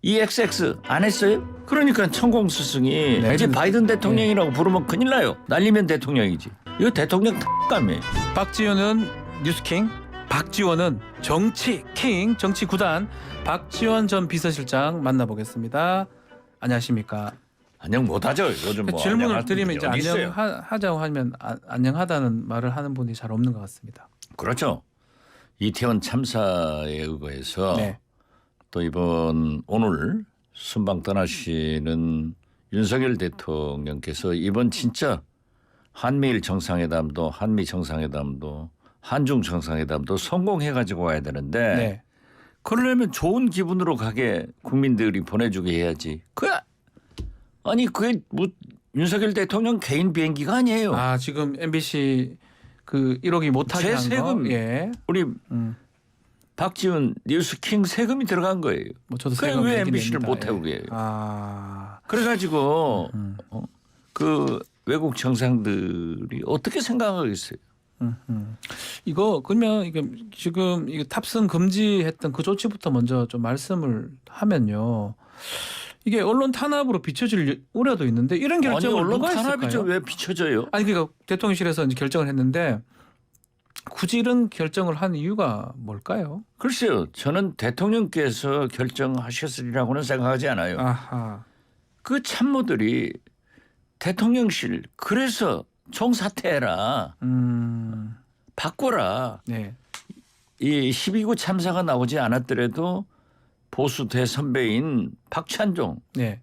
EXX 안 했어요? 그러니까 천공스승이 네. 이제 바이든 대통령이라고 부르면 큰일 나요. 날리면 대통령이지. 이거 대통령 X감이에요. 박지원은 뉴스킹, 박지원은 정치킹, 정치구단 박지원 전 비서실장 만나보겠습니다. 안녕하십니까? 안녕 못하죠. 요즘 뭐 질문을 안녕할 드리면 이제 분들이 어디 있어요? 안녕하자고 하면 안녕하다는 말을 하는 분이 잘 없는 것 같습니다. 그렇죠. 이태원 참사에 의거해서 네. 또 이번 오늘 순방 떠나시는 윤석열 대통령께서 이번 진짜 한미일 정상회담도 한미 정상회담도 한중 정상회담도 성공해가지고 와야 되는데 네. 그러려면 좋은 기분으로 가게 국민들이 보내주게 해야지. 아니 그게 뭐 윤석열 대통령 개인 비행기가 아니에요. 아 지금 MBC 그 1억이 못하게 제 한 세금. 거. 예. 우리 박지훈 뉴스킹 세금이 들어간 거예요. 뭐 저도 그래 세금 왜 내긴 MBC를 냅니다. 못 하고 예. 해요? 아. 그래가지고 그 외국 정상들이 어떻게 생각하겠어요? 이거 그러면 이게 지금 이거 탑승 금지했던 그 조치부터 먼저 좀 말씀을 하면요. 이게 언론 탄압으로 비춰질 우려도 있는데 이런 아니 결정을 언론 누가 탄압이 했을까요? 왜 비춰져요? 아니 그러니까 대통령실에서 이제 결정을 했는데 굳이 이런 결정을 한 이유가 뭘까요? 글쎄요. 저는 대통령께서 결정하셨으리라고는 생각하지 않아요. 아하. 그 참모들이 대통령실 그래서 총사퇴해라. 바꿔라. 네. 이 12구 참사가 나오지 않았더라도 보수 대선배인 박찬종 네.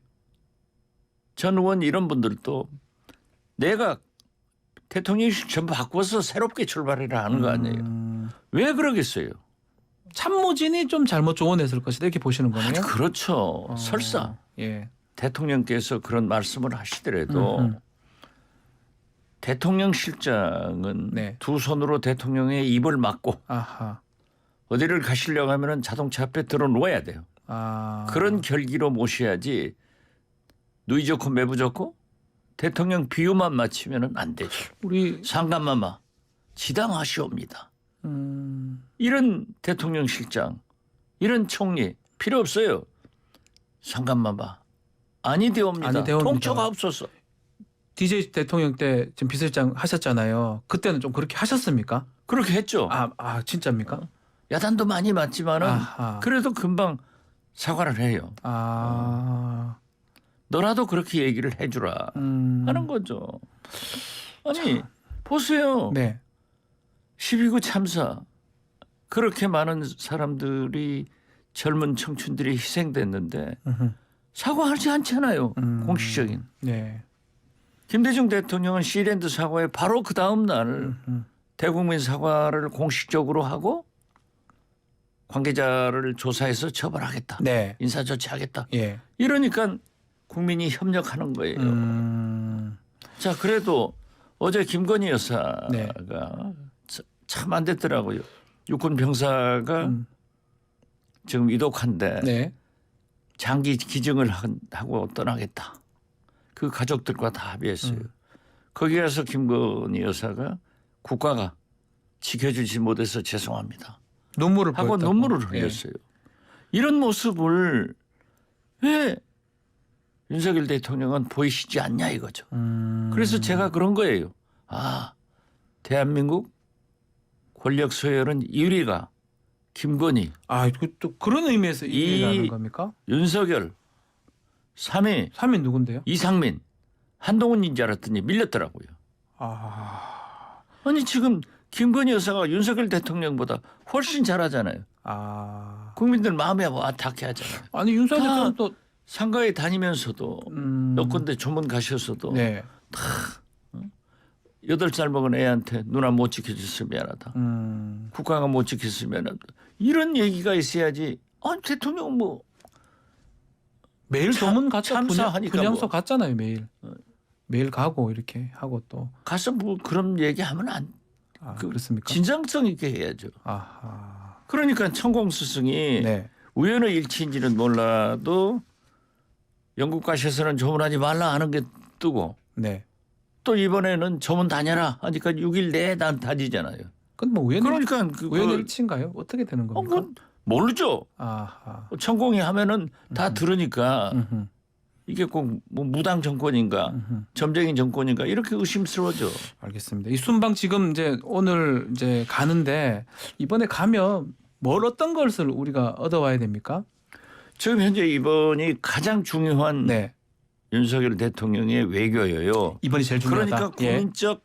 전 의원 이런 분들도 내가 대통령실 전부 바꿔서 새롭게 출발해라 하는 거 아니에요. 왜 그러겠어요? 참모진이 좀 잘못 조언했을 것이다 이렇게 보시는 거네요. 그렇죠. 설사 예. 대통령께서 그런 말씀을 하시더라도 대통령 실장은 네. 두 손으로 대통령의 입을 막고 아하. 어디를 가시려고 하면 자동차 앞에 들어 누워야 돼요. 아. 그런 결기로 모셔야지 누이 좋고 매부 좋고 대통령 비유만 맞추면 안 되죠. 우리 상감마마 지당하시옵니다. 이런 대통령 실장 이런 총리 필요 없어요. 상감마마 아니되옵니다. 아니되옵니다. 통처가 없어서. DJ 대통령 때 지금 비서실장 하셨잖아요. 그때는 좀 그렇게 하셨습니까? 그렇게 했죠. 아 진짜입니까? 야단도 많이 맞지만은 아하. 그래도 금방 사과를 해요. 아. 너라도 그렇게 얘기를 해주라 하는 거죠. 아니 보세요. 네. 12구 참사 그렇게 많은 사람들이 젊은 청춘들이 희생됐는데 사과하지 않잖아요. 공식적인. 네. 김대중 대통령은 시랜드 사과에 바로 그 다음 날 대국민 사과를 공식적으로 하고 관계자를 조사해서 처벌하겠다. 네. 인사조치하겠다. 예. 이러니까 국민이 협력하는 거예요. 자 그래도 어제 김건희 여사가 네. 참 안 됐더라고요. 육군 병사가 지금 위독한데 네. 장기 기증을 하고 떠나겠다. 그 가족들과 다 합의했어요. 거기 가서 김건희 여사가 국가가 지켜주지 못해서 죄송합니다 눈물을 하고 보였다고. 눈물을 예. 흘렸어요. 이런 모습을 왜 윤석열 대통령은 보이시지 않냐 이거죠. 그래서 제가 그런 거예요. 아 대한민국 권력 서열은 1위가 김건희, 아, 또 그런 의미에서 이- 이해하는 겁니까? 윤석열, 3위 3위 누군데요? 이상민, 한동훈인 줄 알았더니 밀렸더라고요. 아. 아니 지금 김건희 여사가 윤석열 대통령보다 훨씬 잘하잖아요. 아. 국민들 마음에 와닿게 하잖아요. 아니 윤석열 다 대통령 또 상가에 다니면서도 몇 군데 조문 가셔서도 네. 8살 먹은 애한테 누나 못 지켜줬으면 미안하다. 국가가 못 지켰으면 미안하다. 이런 얘기가 있어야지. 아니 대통령 뭐 매일 조문 갔죠. 참사하니까 분향소 뭐. 갔잖아요, 매일. 매일 가고 이렇게 하고 또. 가서 뭐 그런 얘기하면 안 그렇습니까? 진정성 있게 해야죠. 아하. 그러니까 천공스승이 네. 우연의 일치인지는 몰라도 영국 가셔서는 조문하지 말라 하는 게 뜨고 네. 또 이번에는 조문 다녀라 하니까 6일 내에 난 다니잖아요. 그건 뭐 그러니까 우연일치인가요? 어떻게 되는 겁니까? 모르죠. 아하. 천공이 하면은 다 들으니까 음흠. 이게 꼭 뭐 무당 정권인가 점쟁이 정권인가 이렇게 의심스러워져. 알겠습니다. 이 순방 지금 이제 오늘 이제 가는데 이번에 가면 뭘 어떤 것을 우리가 얻어와야 됩니까? 지금 현재 이번이 가장 중요한 네. 윤석열 대통령의 외교예요. 이번이 제일 중요하다. 그러니까 예. 국민적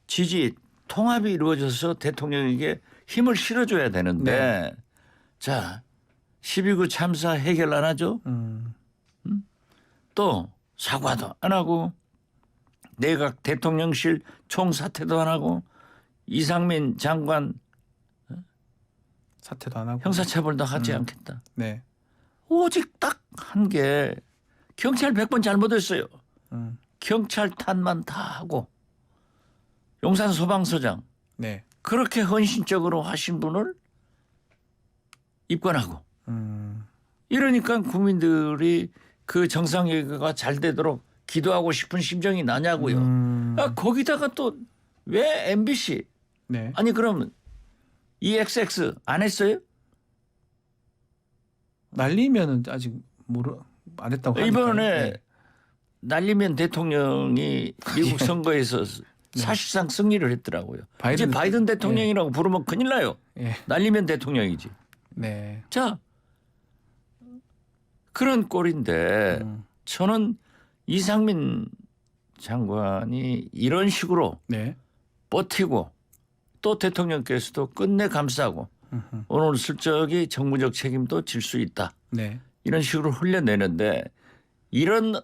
지지 통합이 이루어져서 대통령에게 힘을 실어줘야 되는데 자 12구 참사 해결 안 하죠. 또 사과도 안 하고 내각 대통령실 총사퇴도 안 하고 이상민 장관 사퇴도 안 하고 형사처벌도 하지 않겠다. 네. 오직 딱 한 게 경찰 100번 잘못했어요. 음. 경찰 탓만 다 하고 용산 소방서장 네. 그렇게 헌신적으로 하신 분을 입건하고 이러니까 국민들이 그 정상회의가 잘 되도록 기도하고 싶은 심정이 나냐고요. 아, 거기다가 또 왜 MBC 네. 아니 그럼 EXX 안 했어요? 날리면은 아직 안 했다고 하니까. 이번에 네. 날리면 대통령이 미국 선거에서 사실상 승리를 했더라고요. 이제 바이든 대통령이라고 부르면 큰일 나요. 예. 날리면 대통령이지. 네. 자 그런 꼴인데 저는 이상민 장관이 이런 식으로 네. 버티고 또 대통령께서도 끝내 감싸고 오늘 슬쩍이 정무적 책임도 질 수 있다. 네. 이런 식으로 흘려내는데 이런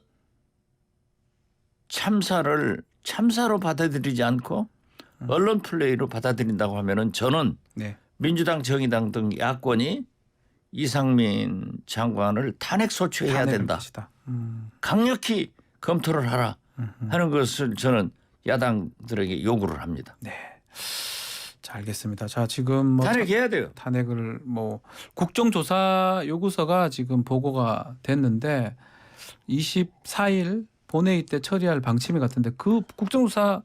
참사를 참사로 받아들이지 않고 언론 플레이로 받아들인다고 하면은 저는 네. 민주당, 정의당 등 야권이 이상민 장관을 탄핵 소추해야 된다. 강력히 검토를 하라 하는 것을 저는 야당들에게 요구를 합니다. 네. 자, 알겠습니다. 자, 지금 뭐 탄핵해야 돼요. 탄핵을 뭐 국정조사 요구서가 지금 보고가 됐는데 24일 본회의 때 처리할 방침이 같은데 그 국정조사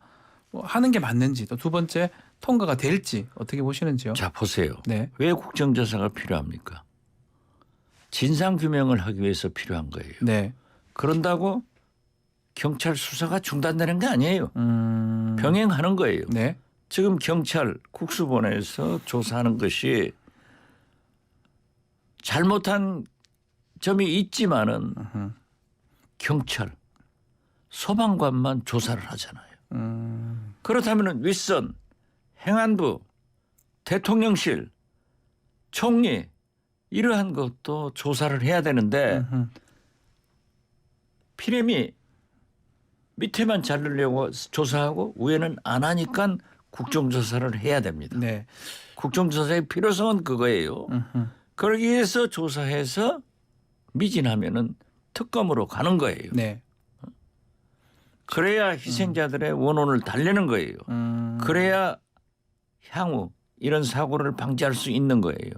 하는 게 맞는지 또 두 번째 통과가 될지 어떻게 보시는지요? 자 보세요. 네. 왜 국정조사가 필요합니까? 진상규명을 하기 위해서 필요한 거예요. 네. 그런다고 경찰 수사가 중단되는 게 아니에요. 병행하는 거예요. 네. 지금 경찰 국수본에서 조사하는 것이 잘못한 점이 있지만은 경찰 소방관만 조사를 하잖아요. 그렇다면 윗선 행안부 대통령실 총리 이러한 것도 조사를 해야 되는데 피렘이 밑에만 자르려고 조사하고 위에는 안 하니까 국정조사를 해야 됩니다. 네. 국정조사의 필요성은 그거예요. 그러기 위해서 조사해서 미진하면은 특검으로 가는 거예요. 네. 그래야 희생자들의 원혼을 달래는 거예요. 그래야 향후 이런 사고를 방지할 수 있는 거예요.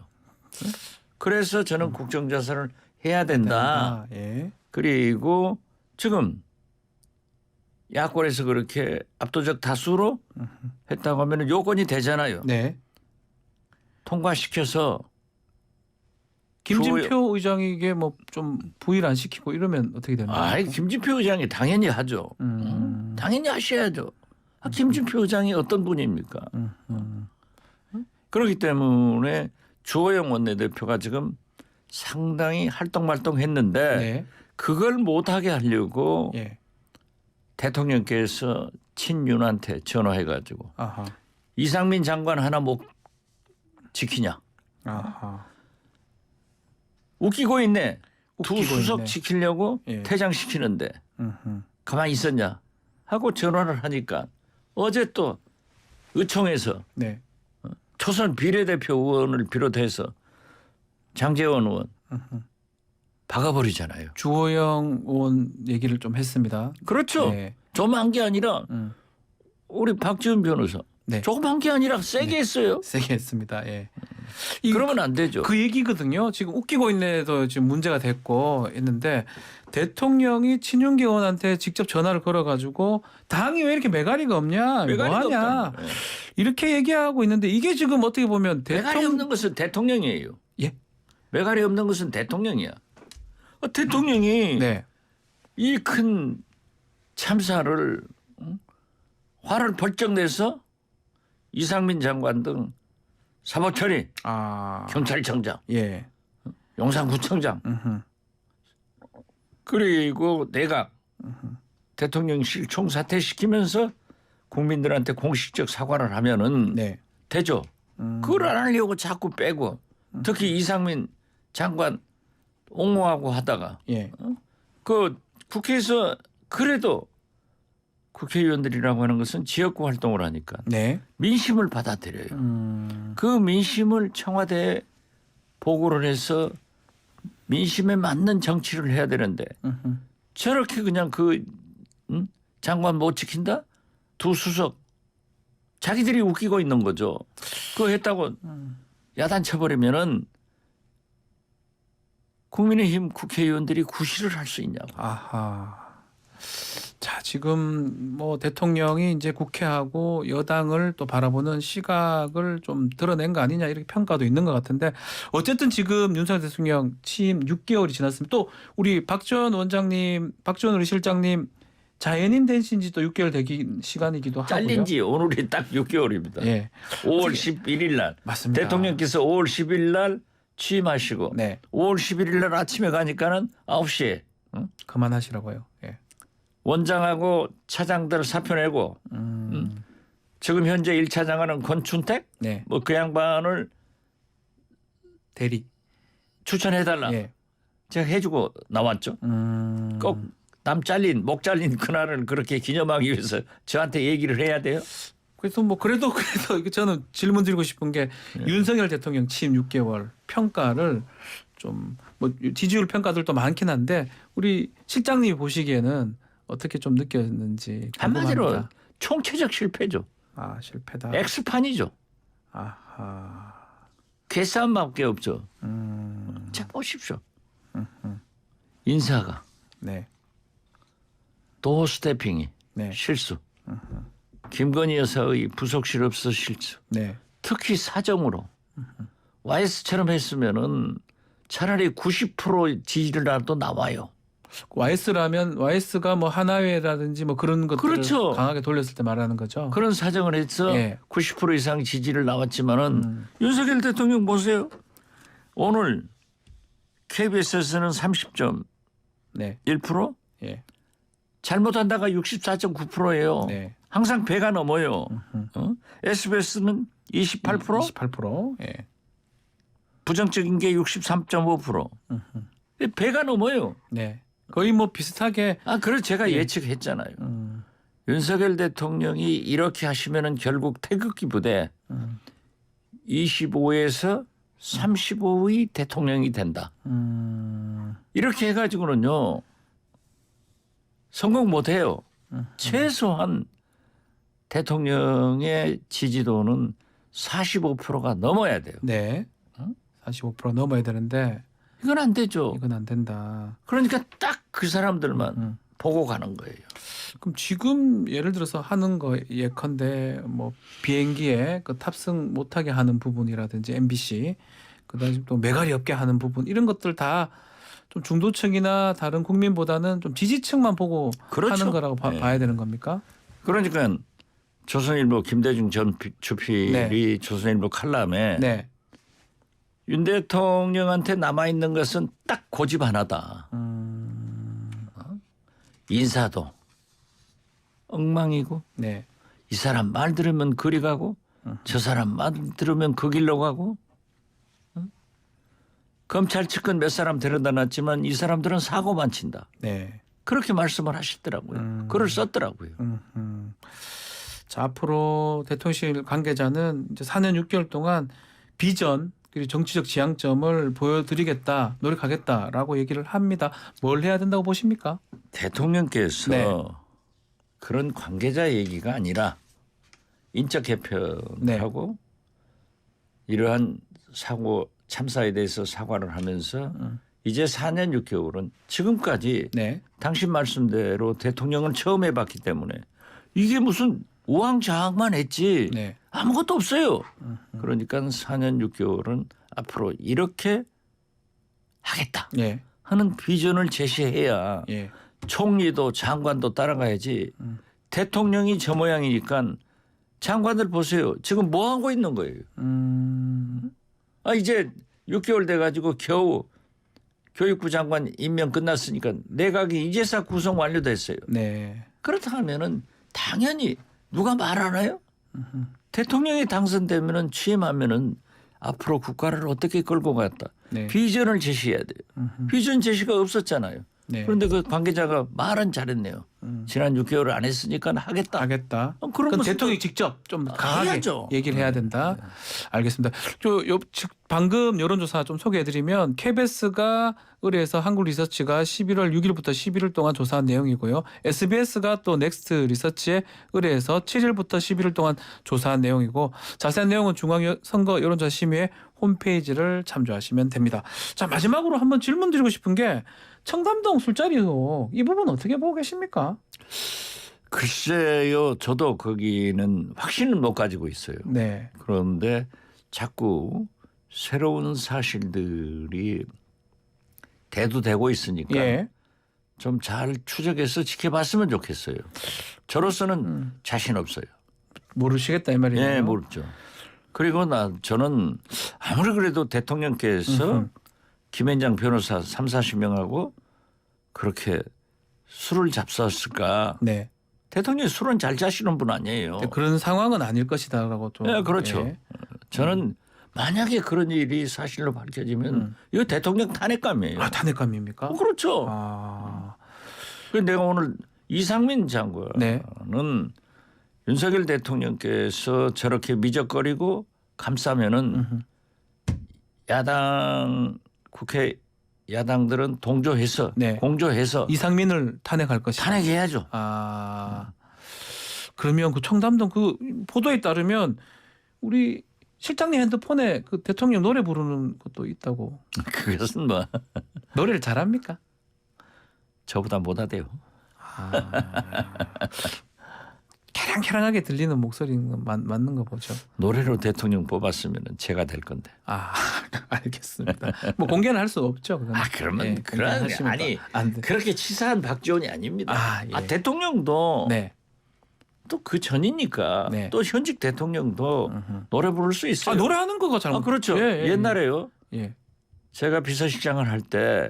그래서 저는 국정조사를 해야 된다. 예. 그리고 지금 야권에서 그렇게 압도적 다수로 했다고 하면 요건이 되잖아요. 네. 통과시켜서 김진표 의장이 이게 뭐 좀 부의를 안 시키고 이러면 어떻게 되나요? 아이 김진표 의장이 당연히 하죠. 당연히 하셔야죠. 아, 김진표 의장이 어떤 분입니까? 그렇기 때문에 주호영 원내대표가 지금 상당히 활동했는데 네. 그걸 못하게 하려고 예. 대통령께서 친윤한테 전화해가지고 아하. 이상민 장관 하나 못 지키냐. 아하. 웃기고 있네. 두 웃기고 수석 있네. 지키려고 예. 퇴장시키는데 음흠. 가만히 있었냐 하고 전화를 하니까 어제 또 의총에서 네. 초선 비례대표 의원을 비롯해서 장제원 의원 박아버리잖아요. 주호영 의원 얘기를 좀 했습니다. 그렇죠. 네. 좀 한 게 아니라 우리 박지원 변호사 네. 조금 한 게 아니라 세게 했어요. 세게 했습니다. 예. 그러면 안 되죠. 그 얘기거든요. 지금 웃기고 있네도 지금 문제가 됐고 있는데 대통령이 친윤계 의원한테 직접 전화를 걸어가지고 당이 왜 이렇게 매가리가 없냐, 매가리가 뭐하냐 없다는 거예요. 이렇게 얘기하고 있는데 이게 지금 어떻게 보면 매가리 없는 것은 대통령이에요. 예? 매갈이 없는 것은 대통령이야. 대통령이 네. 이 큰 참사를 화를 벌쩍 내서 이상민 장관 등 사법처리, 아. 경찰청장, 예. 용산구청장 음흠. 그리고 내각 대통령실 총사퇴시키면서 국민들한테 공식적 사과를 하면은 네. 되죠. 그걸 안 하려고 자꾸 빼고 특히 이상민 장관 옹호하고 하다가 예. 그 국회에서 그래도 국회의원들이라고 하는 것은 지역구 활동을 하니까 네. 민심을 받아들여요. 그 민심을 청와대에 보고를 해서 민심에 맞는 정치를 해야 되는데 저렇게 그냥 그 장관 못 지킨다? 두 수석 자기들이 웃기고 있는 거죠. 그거 했다고 야단 쳐버리면은 국민의힘 국회의원들이 구실을 할 수 있냐고. 아하. 자, 지금 뭐 대통령이 이제 국회하고 여당을 또 바라보는 시각을 좀 드러낸 거 아니냐 이렇게 평가도 있는 것 같은데 어쨌든 지금 윤석열 대통령 취임 6개월이 지났습니다. 또 우리 박지원 원장님, 박지원 우리 실장님 자연인 되신 지도 6개월 되기 시간이기도 하고요. 잘린 지 오늘이 딱 6개월입니다. 예. 5월 11일 날 맞습니다. 대통령께서 5월 10일 날 취임하시고 네. 5월 11일 날 아침에 가니까는 9시에 그만하시라고요. 예. 원장하고 차장들 사표 내고 지금 현재 1차장하는 권춘택 네. 뭐 그 양반을 대리. 추천해달라. 예. 제가 해주고 나왔죠. 꼭 남 잘린 목 잘린 그날을 그렇게 기념하기 위해서 저한테 얘기를 해야 돼요. 그래서 뭐 그래도 이거 저는 질문 드리고 싶은 게 윤석열 대통령 취임 6개월 평가를 좀 뭐 지지율 평가들도 많긴 한데 우리 실장님이 보시기에는 어떻게 좀 느꼈는지 한마디로 궁금합니다. 총체적 실패죠. 아 실패다. X판이죠. 아하. 괴싸움밖에 없죠. 자 보십시오. 인사가 네. 도어스태핑이 네. 실수. 김건희 여사의 부속실 없어 실수. 네. 특히 사정으로 YS처럼 했으면은 차라리 90% 지지율이라도 나와요. YS라면 YS가 뭐 하나회라든지 뭐 그런 것들을 그렇죠. 강하게 돌렸을 때 말하는 거죠. 그런 사정을 해서 예. 90% 이상 지지를 나왔지만은 윤석열 대통령 보세요. 오늘 KBS에서는 30.1%, 네. 예. 잘못한다가 64.9%예요. 네. 항상 배가 넘어요. SBS는 28%, 28%. 예. 부정적인 게 63.5%. 배가 넘어요. 네. 거의 뭐 비슷하게 그래서 제가 예측했잖아요. 윤석열 대통령이 이렇게 하시면은 결국 태극기 부대 25에서 35의 대통령이 된다. 이렇게 해가지고는요 성공 못해요. 최소한 대통령의 지지도는 45%가 넘어야 돼요. 네. 45% 넘어야 되는데 이건 안 되죠. 이건 안 된다. 그러니까 딱 그 사람들만 보고 가는 거예요. 그럼 지금 예를 들어서 하는 거 예컨대 뭐 비행기에 그 탑승 못하게 하는 부분이라든지 MBC 그다음에 또 매갈이 없게 하는 부분 이런 것들 다 좀 중도층이나 다른 국민보다는 좀 지지층만 보고 그렇죠. 하는 거라고 네. 봐야 되는 겁니까? 그러니까 조선일보 김대중 전 주필이 네. 조선일보 칼럼에 네. 윤 대통령한테 남아있는 것은 딱 고집 하나다. 인사도 엉망이고 네. 이 사람 말 들으면 그리 가고 저 사람 말 들으면 그 길로 가고 검찰 측근 몇 사람 데려다 놨지만 이 사람들은 사고만 친다. 네. 그렇게 말씀을 하시더라고요. 글을 썼더라고요. 자, 앞으로 대통령실 관계자는 이제 4년 6개월 동안 비전 그리고 정치적 지향점을 보여드리겠다, 노력하겠다라고 얘기를 합니다. 뭘 해야 된다고 보십니까? 대통령께서 네. 그런 관계자 얘기가 아니라 인적 개편하고 이러한 사고 참사에 대해서 사과를 하면서 이제 4년 6개월은 지금까지 네. 당신 말씀대로 대통령을 처음 해봤기 때문에 이게 무슨 우왕좌왕만 했지 네. 아무것도 없어요. 그러니까 4년 6개월은 앞으로 이렇게 하겠다 예. 하는 비전을 제시해야 예. 총리도 장관도 따라가야지. 대통령이 저 모양이니까 장관들 보세요. 지금 뭐 하고 있는 거예요? 이제 6개월 돼가지고 겨우 교육부 장관 임명 끝났으니까 내각이 이제서 구성 완료됐어요. 네. 그렇다면은 당연히 누가 말하나요? 대통령이 당선되면은 취임하면은 앞으로 국가를 어떻게 끌고 갔다. 네. 비전을 제시해야 돼요. 비전 제시가 없었잖아요. 네. 그런데 그 관계자가 말은 잘했네요. 지난 6개월 안 했으니까 하겠다. 그럼 그러면 대통령이 직접 좀 강하게 해야죠. 얘기를 해야 된다. 알겠습니다. 방금 여론조사 좀 소개해드리면 KBS가 의뢰해서 한국리서치가 11월 6일부터 11일 동안 조사한 내용이고요. SBS가 또 넥스트 리서치에 의뢰해서 7일부터 11일 동안 조사한 내용이고 자세한 내용은 중앙선거 여론조사 심의회 홈페이지를 참조하시면 됩니다. 자, 마지막으로 한번 질문 드리고 싶은 게 청담동 술자리 의혹 이 부분 어떻게 보고 계십니까? 글쎄요. 저도 거기는 확신은 못 가지고 있어요. 네. 그런데 자꾸 새로운 사실들이 대두되고 있으니까 예. 좀 잘 추적해서 지켜봤으면 좋겠어요. 저로서는 자신 없어요. 모르시겠다 이 말이에요. 예, 모르죠. 그리고 저는 아무리 그래도 대통령께서 김앤장 변호사 3, 40명하고 그렇게 술을 잡수었을까. 네. 대통령이 술은 잘 자시는 분 아니에요. 그런 상황은 아닐 것이다라고 좀. 네, 그렇죠. 예. 저는 만약에 그런 일이 사실로 밝혀지면 이거 대통령 탄핵감이에요. 탄핵감입니까? 그렇죠. 아. 그래서 내가 오늘 이상민 장관은 네. 윤석열 대통령께서 저렇게 미적거리고 감싸면은 국회 야당들은 동조해서 네. 공조해서 이상민을 탄핵할 것이다. 탄핵해야죠. 그러면 그 청담동 그 보도에 따르면 우리 실장님 핸드폰에 그 대통령 노래 부르는 것도 있다고. 그것은 뭐 노래를 잘합니까? 저보다 못하대요. 캐랑캐랑하게 들리는 목소리는 맞는 거 보죠. 노래로 대통령 뽑았으면 제가 될 건데. 알겠습니다. 뭐 공개는 할 수 없죠. 그러면 그런 아니 그렇게 치사한 박지원이 아닙니다. 예. 대통령도 네. 또 그 전이니까 네. 또 현직 대통령도 노래 부를 수 있어요. 노래하는 거가 잘. 그렇죠. 옛날에요. 예. 제가 비서실장을 할 때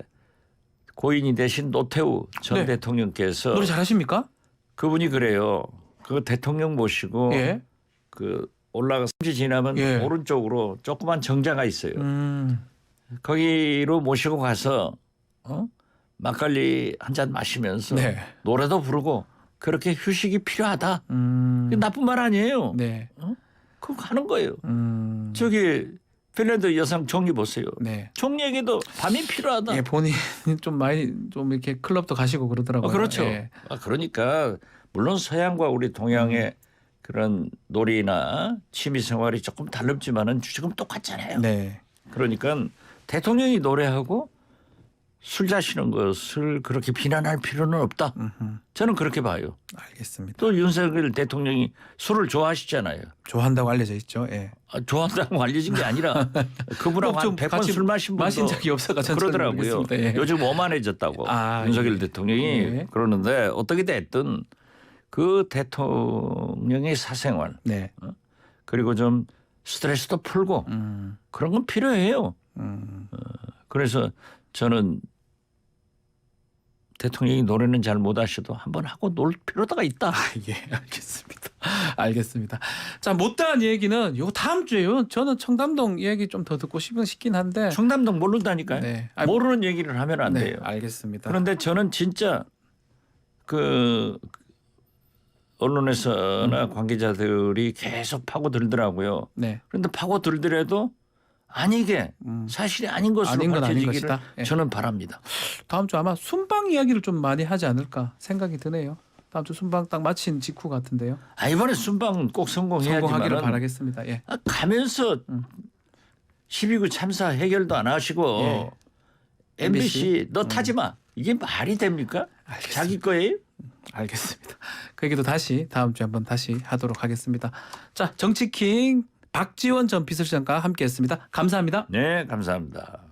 고인이 되신 노태우 전 네. 대통령께서 노래 잘하십니까? 그분이 그래요. 그 대통령 모시고 예. 그 올라가 섬지 지나면 예. 오른쪽으로 조그만 정자가 있어요. 거기로 모시고 가서 막걸리 한 잔 마시면서 네. 노래도 부르고 그렇게 휴식이 필요하다. 그게 나쁜 말 아니에요. 네. 그거 하는 거예요. 저기 핀란드 여성 총리 보세요. 네. 총리에게도 밤이 필요하다. 예, 본인이 좀 많이 좀 이렇게 클럽도 가시고 그러더라고요. 그렇죠. 예. 그러니까 물론 서양과 우리 동양의 그런 놀이나 취미 생활이 조금 다릅지만은 지금 똑같잖아요. 네. 그러니까 대통령이 노래하고 술 자시는 것을 그렇게 비난할 필요는 없다. 저는 그렇게 봐요. 알겠습니다. 또 윤석열 대통령이 술을 좋아하시잖아요. 좋아한다고 알려져 있죠. 예. 좋아한다고 알려진 게 아니라 그분하고 한 100번 술 마신 분도 마신 적이 없어서 그러더라고요. 예. 요즘 오만해졌다고 윤석열 예. 대통령이 예. 그러는데 어떻게 됐든 그 대통령의 사생활 네. 그리고 좀 스트레스도 풀고 그런 건 필요해요. 그래서 저는 대통령이 노래는 잘 못하셔도 한번 하고 놀 필요가 있다. 예, 알겠습니다. 알겠습니다. 자, 못다한 얘기는 요 다음 주에요. 저는 청담동 얘기 좀 더 듣고 싶긴 한데. 청담동 모른다니까요. 네. 모르는 얘기를 하면 안 돼요. 알겠습니다. 그런데 저는 진짜 그 언론에서나 관계자들이 계속 파고들더라고요. 네. 그런데 파고들더라도 아니게 사실이 아닌 것으로 아닌 건 아닌 밝혀지기를 것이다. 예. 저는 바랍니다. 다음 주 아마 순방 이야기를 좀 많이 하지 않을까 생각이 드네요. 다음 주 순방 딱 마친 직후 같은데요. 이번에 순방은 꼭 성공하기를 성공해야지만 바라겠습니다. 예. 가면서 12구 참사 해결도 안 하시고 예. MBC 너 타지 마. 이게 말이 됩니까? 알겠습니다. 자기 거예요? 알겠습니다. 그 얘기도 다시 다음 주에 한번 다시 하도록 하겠습니다. 자, 정치킹 박지원 전 비서실장과 함께했습니다. 감사합니다. 네, 감사합니다.